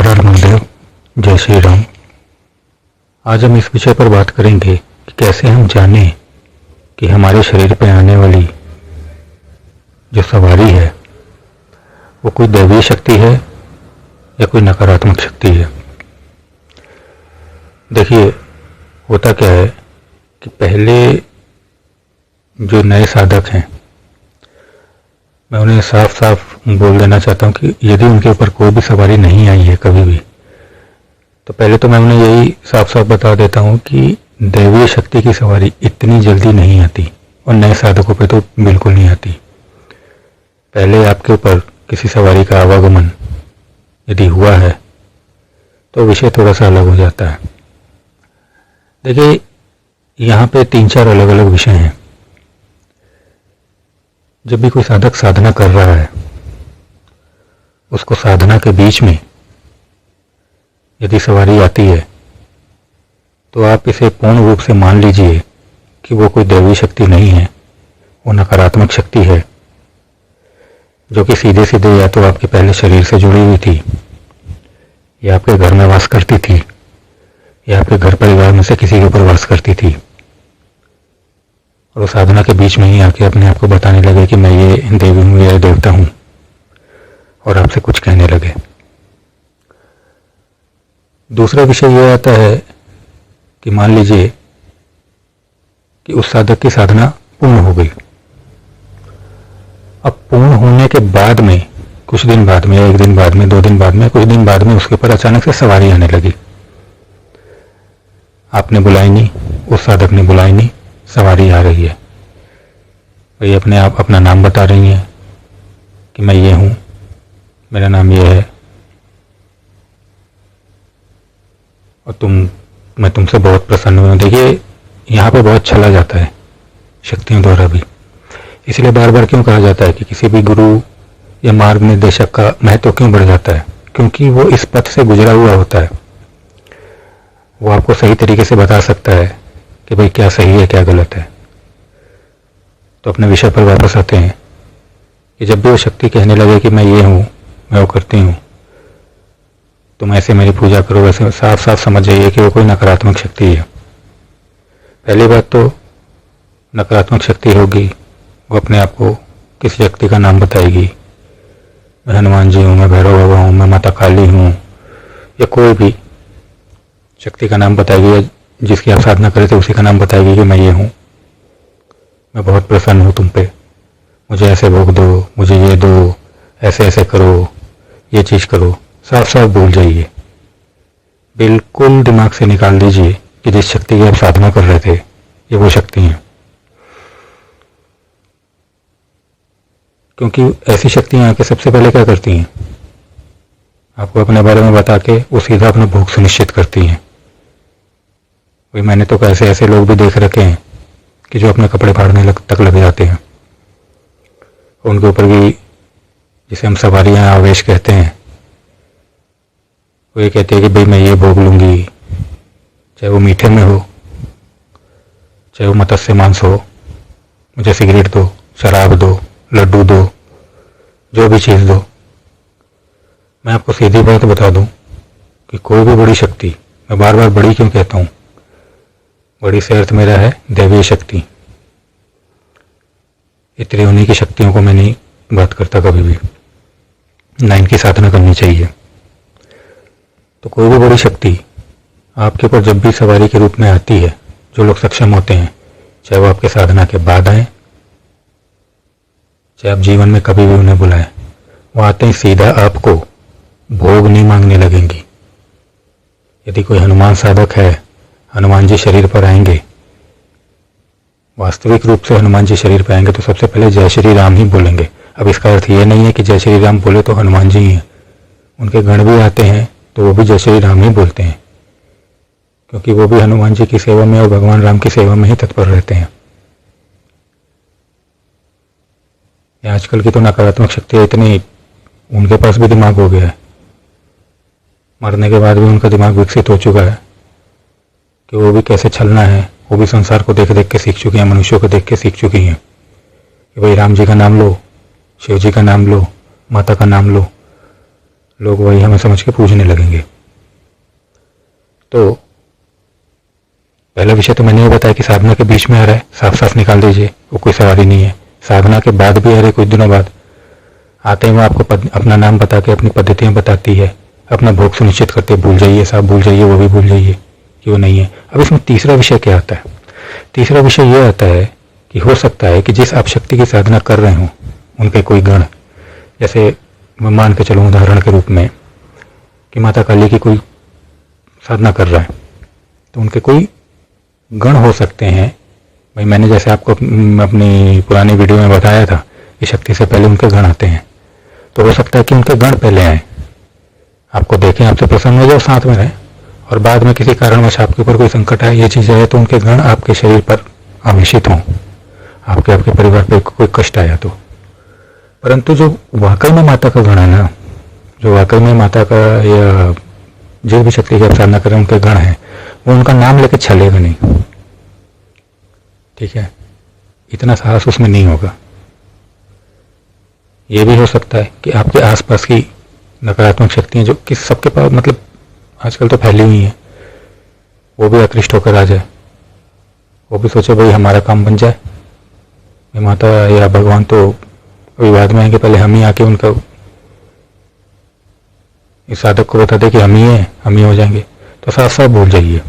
हर हर महादेव, जय श्री राम। आज हम इस विषय पर बात करेंगे कि कैसे हम जानें कि हमारे शरीर पर आने वाली जो सवारी है वो कोई दैवीय शक्ति है या कोई नकारात्मक शक्ति है। देखिए, होता क्या है कि पहले जो नए साधक हैं, मैं उन्हें साफ साफ बोल देना चाहता हूँ कि यदि उनके ऊपर कोई भी सवारी नहीं आई है कभी भी, तो पहले तो मैं उन्हें यही साफ साफ बता देता हूँ कि दैवीय शक्ति की सवारी इतनी जल्दी नहीं आती और नए साधकों पे तो बिल्कुल नहीं आती। पहले आपके ऊपर किसी सवारी का आवागमन यदि हुआ है तो विषय थोड़ा सा अलग हो जाता है। देखिए, यहाँ पे 3-4 अलग अलग विषय हैं। जब भी कोई साधक साधना कर रहा है, उसको साधना के बीच में यदि सवारी आती है तो आप इसे पूर्ण रूप से मान लीजिए कि वो कोई दैवीय शक्ति नहीं है, वो नकारात्मक शक्ति है, जो कि सीधे सीधे या तो आपके पहले शरीर से जुड़ी हुई थी, या आपके घर में वास करती थी, या आपके घर परिवार में से किसी के ऊपर वास करती थी, और वो साधना के बीच में ही आके अपने आप को बताने लगे कि मैं ये देवी हूँ या देवता हूँ, और आपसे कुछ कहने लगे। दूसरा विषय यह आता है कि मान लीजिए कि उस साधक की साधना पूर्ण हो गई। अब पूर्ण होने के बाद में कुछ दिन बाद में, या 1 दिन बाद में, 2 दिन बाद में, कुछ दिन बाद में उसके ऊपर अचानक से सवारी आने लगी। आपने बुलाई नहीं, उस साधक ने बुलाई नहीं, सवारी आ रही है। वही अपने आप अपना नाम बता रही हैं कि मैं ये हूँ, मेरा नाम ये है, और मैं तुमसे बहुत प्रसन्न हूँ। देखिए, यहाँ पे बहुत छला जाता है शक्तियों द्वारा भी। इसलिए बार बार क्यों कहा जाता है कि किसी भी गुरु या मार्ग निर्देशक का महत्व क्यों बढ़ जाता है? क्योंकि वो इस पथ से गुजरा हुआ होता है। वो आपको सही तरीके से बता सकता है कि भाई क्या सही है क्या गलत है। तो अपने विषय पर वापस आते हैं कि जब भी वो शक्ति कहने लगे कि मैं ये हूँ, मैं वो करती हूँ, तुम ऐसे मेरी पूजा करो, वैसे साफ साफ समझ जाइए कि वो कोई नकारात्मक शक्ति है। पहली बात तो नकारात्मक शक्ति होगी, वो अपने आप को किसी शक्ति का नाम बताएगी। मैं हनुमान जी हूँ, मैं भैरव बाबा हूँ, मैं माता काली हूँ, या कोई भी शक्ति का नाम बताएगी, या जिसकी आप साधना करे थे उसी का नाम बताएगी कि मैं ये हूँ, मैं बहुत प्रसन्न हूँ तुम पे, मुझे ऐसे भोग दो, मुझे ये दो, ऐसे ऐसे करो, ये चीज़ करो। साफ साफ बोल जाइए, बिल्कुल दिमाग से निकाल दीजिए कि जिस शक्ति की आप साधना कर रहे थे ये वो शक्ति है। क्योंकि ऐसी शक्तियां आके सबसे पहले क्या करती हैं? आपको अपने बारे में बता के वो सीधा अपना भोग सुनिश्चित करती हैं। वही मैंने तो कैसे ऐसे लोग भी देख रखे हैं कि जो अपने कपड़े फाड़ने तक लग जाते हैं। उनके ऊपर भी, जिसे हम सवारियां आवेश कहते हैं, वो ये कहती है कि भाई मैं ये भोग लूंगी, चाहे वो मीठे में हो, चाहे वो मत्स्य मांस हो, मुझे सिगरेट दो, शराब दो, लड्डू दो, जो भी चीज़ दो। मैं आपको सीधी बात बता दूं कि कोई भी बड़ी शक्ति, मैं बार बार बड़ी क्यों कहता हूं, बड़ी से अर्थ मेरा है दैवीय शक्ति। इतनी होने की शक्तियों को मैं नहीं बात करता कभी भी, ना इनकी साधना करनी चाहिए। तो कोई भी बड़ी शक्ति आपके ऊपर जब भी सवारी के रूप में आती है, जो लोग सक्षम होते हैं, चाहे वो आपके साधना के बाद आए, चाहे आप जीवन में कभी भी उन्हें बुलाएं, वो आते ही सीधा आपको भोग नहीं मांगने लगेंगी। यदि कोई हनुमान साधक है, हनुमान जी शरीर पर आएंगे, वास्तविक रूप से हनुमान जी शरीर पर आएंगे तो सबसे पहले जय श्री राम ही बोलेंगे। अब इसका अर्थ ये नहीं है कि जय श्री राम बोले तो हनुमान जी ही हैं। उनके गण भी आते हैं तो वो भी जय श्री राम ही बोलते हैं, क्योंकि वो भी हनुमान जी की सेवा में और भगवान राम की सेवा में ही तत्पर रहते हैं। आजकल की तो नकारात्मक शक्तियाँ इतनी, उनके पास भी दिमाग हो गया है, मरने के बाद भी उनका दिमाग विकसित हो चुका है कि वो भी कैसे छलना है। वो भी संसार को देख देख के सीख चुकी हैं, मनुष्यों को देख के सीख चुकी हैं कि भाई राम जी का नाम लो, शिव जी का नाम लो, माता का नाम लो, लोग वही हमें समझ के पूजने लगेंगे। तो पहला विषय तो मैंने ये बताया कि साधना के बीच में आ रहा है, साफ साफ निकाल दीजिए, वो कोई सवाल ही नहीं है। साधना के बाद भी आ रहे, कुछ दिनों बाद आते ही वो आपको अपना नाम बता के अपनी पद्धतियाँ बताती है, अपना भोग सुनिश्चित करते, भूल जाइए, साहब भूल जाइए, वो भी भूल जाइए कि वो नहीं है। अब इसमें तीसरा विषय क्या आता है? तीसरा विषय ये आता है कि हो सकता है कि जिस आप शक्ति की साधना कर रहे हो उनके कोई गण, जैसे मैं मान के चलूँ उदाहरण के रूप में कि माता काली की कोई साधना कर रहा है, तो उनके कोई गण हो सकते हैं। भाई मैंने जैसे आपको अपनी पुरानी वीडियो में बताया था कि शक्ति से पहले उनके गण आते हैं, तो हो सकता है कि उनके गण पहले आए, आपको देखें, आपसे प्रसन्न हो जाए, साथ में रहें, और बाद में किसी कारणवश आपके ऊपर कोई संकट आए, ये चीज़ आए, तो उनके गण आपके शरीर पर आवेशित हों, आपके परिवार पर कोई कष्ट आया तो। परंतु जो वाकई में माता का गण है ना, जो वाकई में माता का या जो भी शक्ति की साधना करें उनके गण हैं, वो उनका नाम लेके छलेगा नहीं, ठीक है? इतना साहस उसमें नहीं होगा। ये भी हो सकता है कि आपके आसपास की नकारात्मक शक्तियां जो कि सबके पास मतलब आजकल तो फैली हुई हैं, वो भी आकृष्ट होकर आ जाए, वो भी सोचे भाई हमारा काम बन जाए, माता या भगवान तो अभी बाद में आएंगे, पहले हम ही आके उनका इस साधक को बता दे कि हम ही हैं, हम ही हो जाएंगे, तो साफ साफ भूल जाइए।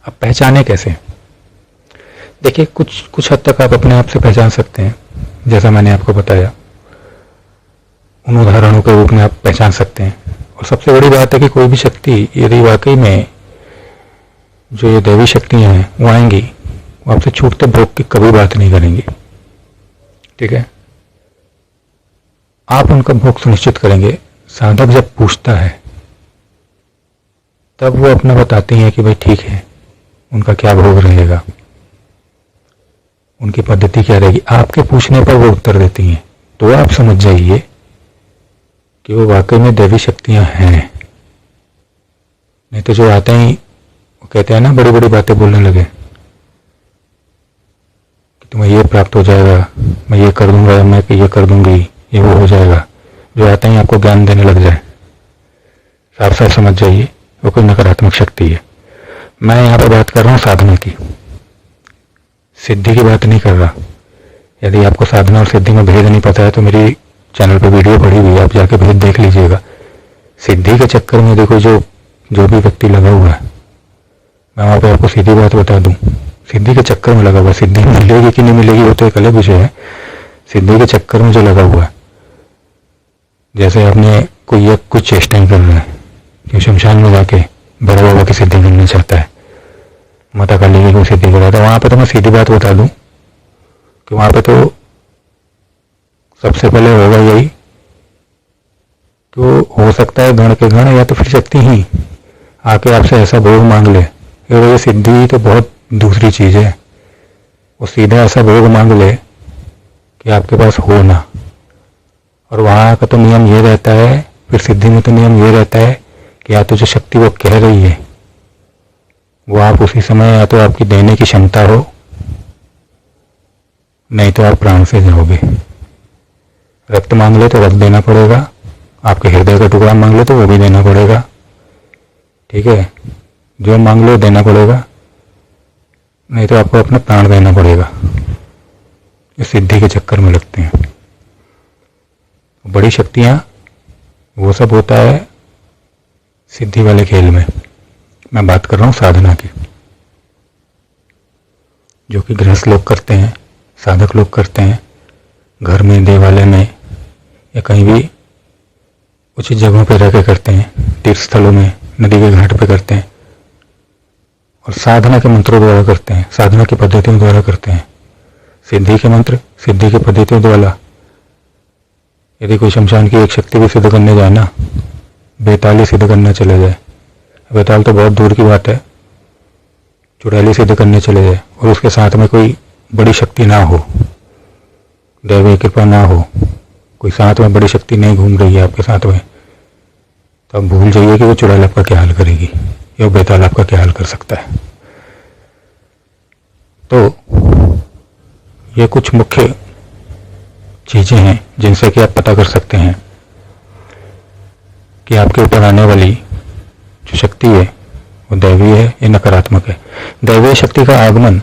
अब पहचाने कैसे? देखिए, कुछ हद तक आप अपने आप से पहचान सकते हैं, जैसा मैंने आपको बताया, उन उदाहरणों के रूप में आप पहचान सकते हैं। और सबसे बड़ी बात है कि कोई भी शक्ति यदि वाकई में जो ये दैवी शक्तियाँ हैं वो आएंगी, वो आपसे छूटते भोग की कभी बात नहीं करेंगी, ठीक है? आप उनका भोग सुनिश्चित करेंगे। साधक जब पूछता है तब वो अपना बताती हैं कि भाई ठीक है, उनका क्या भोग रहेगा, उनकी पद्धति क्या रहेगी। आपके पूछने पर वो उत्तर देती हैं, तो आप समझ जाइए कि वो वाकई में दैवी शक्तियां हैं। नहीं तो जो आते ही वो कहते हैं ना, बड़ी बड़ी बातें बोलने लगे कि तुम्हें ये प्राप्त हो जाएगा, मैं ये कर दूंगा, मैं ये कर दूंगी, ये वो हो जाएगा, जो आते ही आपको ज्ञान देने लग जाए, साफ साफ समझ जाइए वो कोई नकारात्मक शक्ति है। मैं यहाँ पर बात कर रहा हूँ साधना की, सिद्धि की बात नहीं कर रहा। यदि आपको साधना और सिद्धि में भेद नहीं पता है तो मेरी चैनल पर वीडियो पड़ी हुई है, आप जाके भेद देख लीजिएगा। सिद्धि के चक्कर में देखो जो भी व्यक्ति लगा हुआ है, मैं वहाँ पे आपको सीधी बात बता दूं, सिद्धि के चक्कर में लगा हुआ, सिद्धि मिलेगी कि नहीं मिलेगी वो तो एक अलग विषय है। सिद्धि के चक्कर में जो लगा हुआ है, जैसे आपने कोई कुछ चेष्टाएं कर रहा है कि शमशान में जाके भैरव बाबा की सिद्धि करना चाहता है, माता काली की कोई सिद्धि कर रहा था, वहाँ पे तो मैं सीधी बात बता दूं कि वहाँ पे तो सबसे पहले होगा यही कि वो हो सकता है गण के गण या तो फिर शक्ति ही आके आपसे ऐसा भोग मांग ले, ये सिद्धि तो बहुत दूसरी चीज है। वो सीधा ऐसा भोग मांग ले कि आपके पास हो ना। और वहाँ का तो नियम ये रहता है, फिर सिद्धि में तो नियम ये रहता है कि या तो जो शक्ति वो कह रही है वो आप उसी समय या तो आपकी देने की क्षमता हो, नहीं तो आप प्राण से जाओगे। रक्त मांग ले तो रक्त देना पड़ेगा, आपके हृदय का टुकड़ा मांग ले तो वो भी देना पड़ेगा, ठीक है? जो मांग लो देना पड़ेगा, नहीं तो आपको अपना प्राण देना पड़ेगा। ये सिद्धि के चक्कर में लगते हैं। बड़ी शक्तियाँ वो सब होता है सिद्धि वाले खेल में। मैं बात कर रहा हूँ साधना की, जो कि गृहस्थ लोग करते हैं, साधक लोग करते हैं, घर में, देवालय में या कहीं भी उचित जगहों पर रह के करते हैं, तीर्थ स्थलों में, नदी के घाट पे करते हैं, और साधना के मंत्रों द्वारा करते हैं, साधना की पद्धतियों द्वारा करते हैं। सिद्धि के मंत्र, सिद्धि की पद्धतियों द्वारा यदि कोई शमशान की एक शक्ति भी सिद्ध करने जाए ना, बेताली सिद्ध करना चले जाए, बेताल तो बहुत दूर की बात है, चुड़ैली सिद्ध करने चले जाए और उसके साथ में कोई बड़ी शक्ति ना हो, दैवी कृपा ना हो, कोई साथ में बड़ी शक्ति नहीं घूम रही है आपके साथ में, तो आप भूल जाइए कि वो चुड़ैल आपका क्या हाल करेगी या बेताल आपका क्या हाल कर सकता है। तो ये कुछ मुख्य चीजें हैं जिनसे कि आप पता कर सकते हैं कि आपके ऊपर आने वाली जो शक्ति है वो दैवीय है या नकारात्मक है। दैवीय शक्ति का आगमन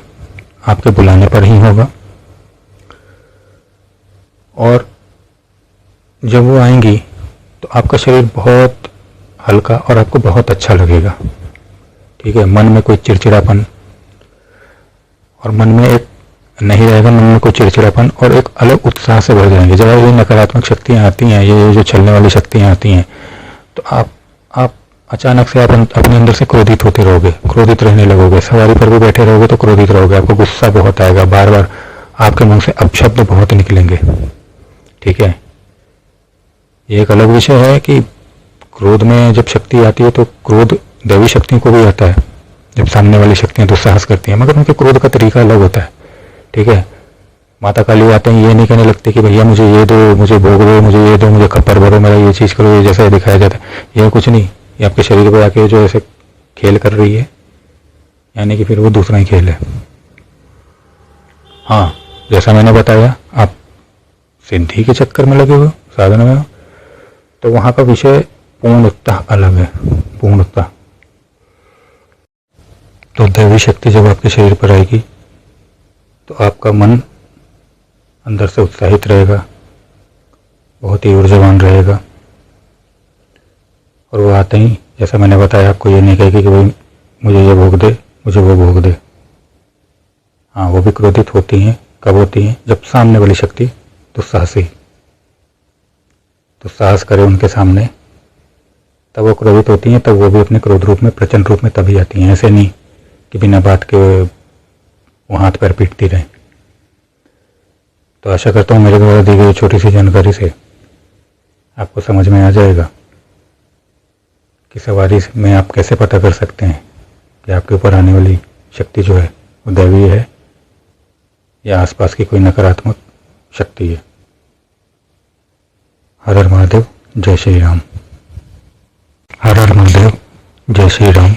आपके बुलाने पर ही होगा, और जब वो आएंगी तो आपका शरीर बहुत हल्का और आपको बहुत अच्छा लगेगा। ठीक है, मन में कोई चिड़चिड़ापन और मन में एक नहीं रहेगा, मन में कोई चिड़चिड़ापन और एक अलग उत्साह से भर जाएंगे। जब ये नकारात्मक शक्तियाँ आती हैं, ये जो चलने वाली शक्तियाँ आती हैं, तो आप अचानक से आप अपने अंदर से क्रोधित होते रहोगे, क्रोधित रहने लगोगे। सवारी पर भी बैठे रहोगे तो क्रोधित रहोगे, आपको गुस्सा बहुत आएगा, बार बार आपके मुंह से अपशब्द बहुत निकलेंगे। ठीक है, ये एक अलग विषय है कि क्रोध में जब शक्ति आती है तो क्रोध दैवी शक्तियों को भी आता है जब सामने वाली शक्तियां दुस्साहस करती हैं, मगर उनके क्रोध का तरीका अलग होता है। ठीक है, माता काली आते हैं, ये नहीं कहने लगते कि भैया मुझे ये दो, मुझे भोग दो, मुझे ये दो, मुझे खप्पर भरो, मेरा ये चीज़ करो, ये जैसा दिखाया जाता है। ये कुछ नहीं, ये आपके शरीर पे आके जो ऐसे खेल कर रही है, यानी कि फिर वो दूसरा ही खेल है। हाँ, जैसा मैंने बताया, आप सिद्धि के चक्कर में लगे हो, साधना में हो, तो वहाँ का विषय पूर्णतः अलग है, पूर्णतः। तो दैवी शक्ति जब आपके शरीर पर आएगी तो आपका मन अंदर से उत्साहित रहेगा, बहुत ही ऊर्जावान रहेगा, और वो आते ही, जैसा मैंने बताया, आपको ये नहीं कहेगी कि भाई मुझे ये भोग दे, मुझे वो भोग दे। हाँ, वो भी क्रोधित होती हैं। कब होती हैं? जब सामने वाली शक्ति दुस्साहस करे उनके सामने, तब वो क्रोधित होती हैं। तब वो भी अपने क्रोध रूप में, प्रचंड रूप में तभी आती हैं। ऐसे नहीं कि बिना बात के वो हाथ पैर पीटती रहें। तो आशा करता हूँ मेरे द्वारा दी गई छोटी सी जानकारी से आपको समझ में आ जाएगा कि सवारी में आप कैसे पता कर सकते हैं कि आपके ऊपर आने वाली शक्ति जो है वो दैवीय है या आसपास की कोई नकारात्मक शक्ति है। हर हर महादेव, जय श्री राम। हर हर महादेव, जय श्री राम।